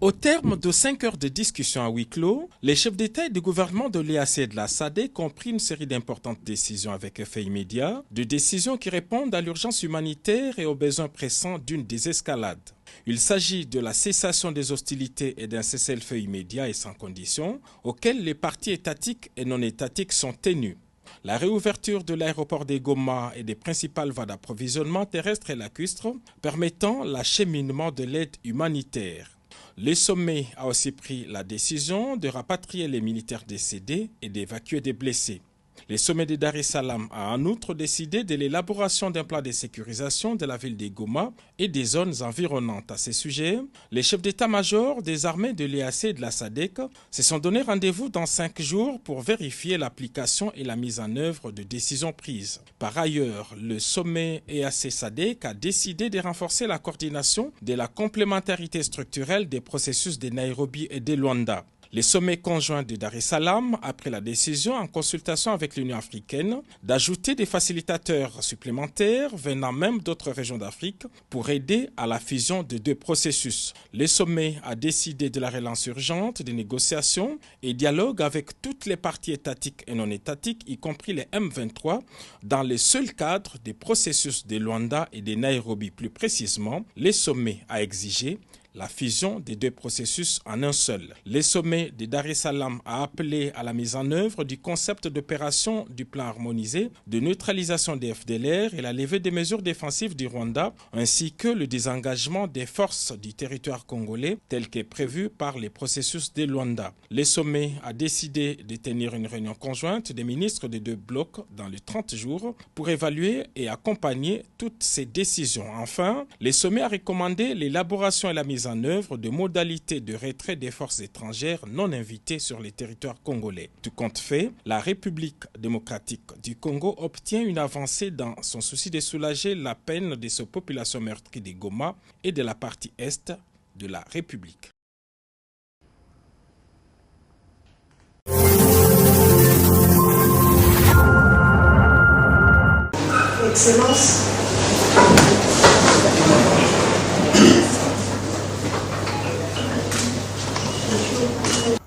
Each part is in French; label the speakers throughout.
Speaker 1: Au terme de 5 heures de discussion à huis clos, les chefs d'État et de gouvernement de l'EAC et de la SADC ont pris une série d'importantes décisions avec effet immédiat, de décisions qui répondent à l'urgence humanitaire et aux besoins pressants d'une désescalade. Il s'agit de la cessation des hostilités et d'un cessez-le-feu immédiat et sans condition, auxquels les parties étatiques et non étatiques sont tenues. La réouverture de l'aéroport des Goma et des principales voies d'approvisionnement terrestre et lacustre permettant l'acheminement de l'aide humanitaire. Le sommet a aussi pris la décision de rapatrier les militaires décédés et d'évacuer des blessés. Le sommet de Dar es Salaam a en outre décidé de l'élaboration d'un plan de sécurisation de la ville de Goma et des zones environnantes. À ce sujet, les chefs d'état-major des armées de l'EAC et de la SADC se sont donné rendez-vous dans 5 jours pour vérifier l'application et la mise en œuvre de décisions prises. Par ailleurs, le sommet EAC-SADC a décidé de renforcer la coordination de la complémentarité structurelle des processus de Nairobi et de Luanda. Les sommets conjoints de Dar es Salaam a pris la décision, en consultation avec l'Union africaine, d'ajouter des facilitateurs supplémentaires venant même d'autres régions d'Afrique pour aider à la fusion de 2 processus. Le sommet a décidé de la relance urgente des négociations et dialogue avec toutes les parties étatiques et non étatiques, y compris les M23, dans le seul cadre des processus de Luanda et de Nairobi. Plus précisément, le sommet a exigé la fusion des 2 processus en un seul. Le sommet de Dar es Salaam a appelé à la mise en œuvre du concept d'opération du plan harmonisé de neutralisation des FDLR et la levée des mesures défensives du Rwanda, ainsi que le désengagement des forces du territoire congolais tel qu'est prévu par les processus de Luanda. Le sommet a décidé de tenir une réunion conjointe des ministres des 2 blocs dans les 30 jours pour évaluer et accompagner toutes ces décisions. Enfin, le sommet a recommandé l'élaboration et la mise en œuvre de modalités de retrait des forces étrangères non invitées sur les territoires congolais. Tout compte fait, la République démocratique du Congo obtient une avancée dans son souci de soulager la peine de sa population meurtrie de Goma et de la partie est de la République.
Speaker 2: Excellence.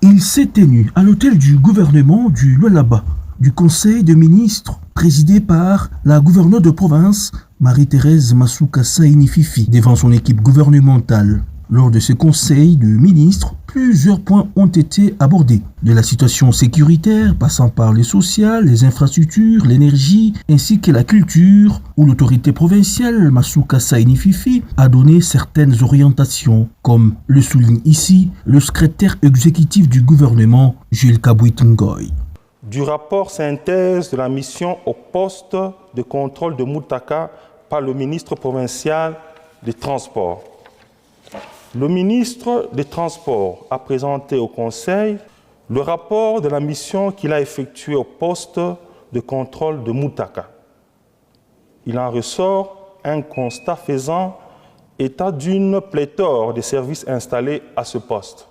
Speaker 3: Il s'est tenu à l'hôtel du gouvernement du Lualaba, du Conseil des ministres, présidé par la gouverneure de province, Marie-Thérèse Masuka Saini Fifi, devant son équipe gouvernementale. Lors de ce conseil de ministres, plusieurs points ont été abordés, de la situation sécuritaire, passant par les sociales, les infrastructures, l'énergie, ainsi que la culture, où l'autorité provinciale, Masuka Saini Fifi, a donné certaines orientations, comme le souligne ici le secrétaire exécutif du gouvernement, Jules Kabouit Ngoy.
Speaker 4: Du rapport synthèse de la mission au poste de contrôle de Moutaka par le ministre provincial des Transports. Le ministre des Transports a présenté au Conseil le rapport de la mission qu'il a effectuée au poste de contrôle de Moutaka. Il en ressort un constat faisant état d'une pléthore de services installés à ce poste.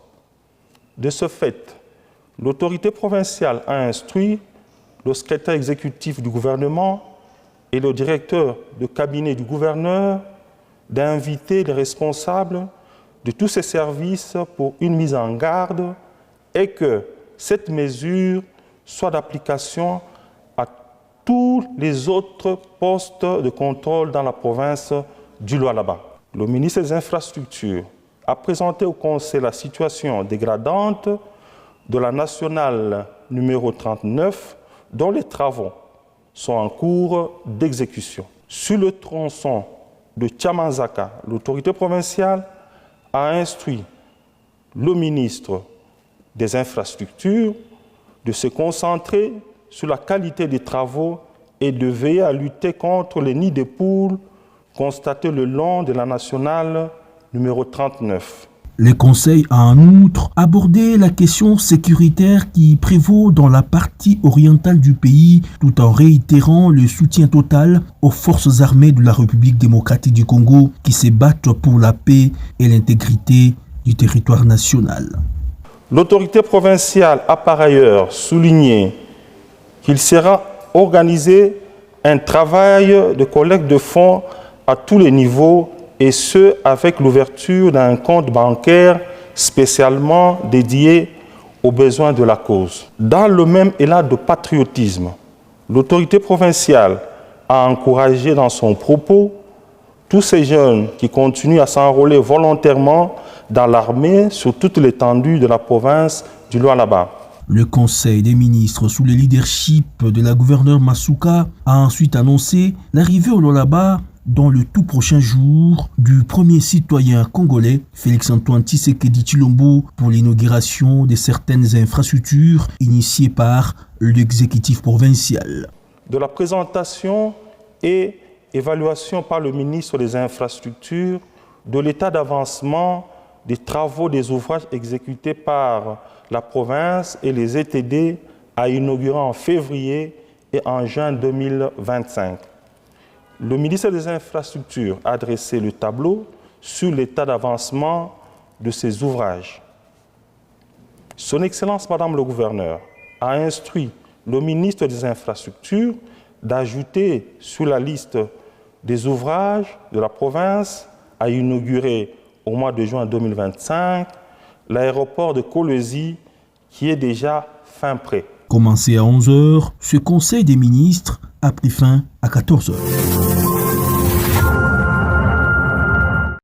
Speaker 4: De ce fait, l'autorité provinciale a instruit le secrétaire exécutif du gouvernement et le directeur de cabinet du gouverneur d'inviter les responsables de tous ces services pour une mise en garde et que cette mesure soit d'application à tous les autres postes de contrôle dans la province du Lualaba. Le ministre des Infrastructures a présenté au Conseil la situation dégradante de la nationale numéro 39 dont les travaux sont en cours d'exécution. Sur le tronçon de Tchamanzaka, l'autorité provinciale a instruit le ministre des Infrastructures de se concentrer sur la qualité des travaux et de veiller à lutter contre les nids de poules constatés le long de la nationale numéro 39.
Speaker 3: Le Conseil a en outre abordé la question sécuritaire qui prévaut dans la partie orientale du pays tout en réitérant le soutien total aux forces armées de la République démocratique du Congo qui se battent pour la paix et l'intégrité du territoire national.
Speaker 4: L'autorité provinciale a par ailleurs souligné qu'il sera organisé un travail de collecte de fonds à tous les niveaux et ce, avec l'ouverture d'un compte bancaire spécialement dédiés aux besoins de la cause. Dans le même élan de patriotisme, l'autorité provinciale a encouragé dans son propos tous ces jeunes qui continuent à s'enrôler volontairement dans l'armée sur toute l'étendue de la province du Lualaba.
Speaker 3: Le Conseil des ministres, sous le leadership de la gouverneure Masuka, a ensuite annoncé l'arrivée au Lualaba dans le tout prochain jour du premier citoyen congolais, Félix-Antoine Tshisekedi Tshilombo, pour l'inauguration de certaines infrastructures initiées par l'exécutif provincial.
Speaker 4: De la présentation et évaluation par le ministre des Infrastructures de l'état d'avancement des travaux des ouvrages exécutés par la province et les ETD à inaugurer en février et en juin 2025. Le ministère des Infrastructures a dressé le tableau sur l'état d'avancement de ces ouvrages. Son Excellence Madame le Gouverneur a instruit le ministre des Infrastructures d'ajouter sur la liste des ouvrages de la province à inaugurer au mois de juin 2025 l'aéroport de Kolwezi qui est déjà fin prêt.
Speaker 3: Commencé à 11h, ce Conseil des ministres a pris fin à 14h.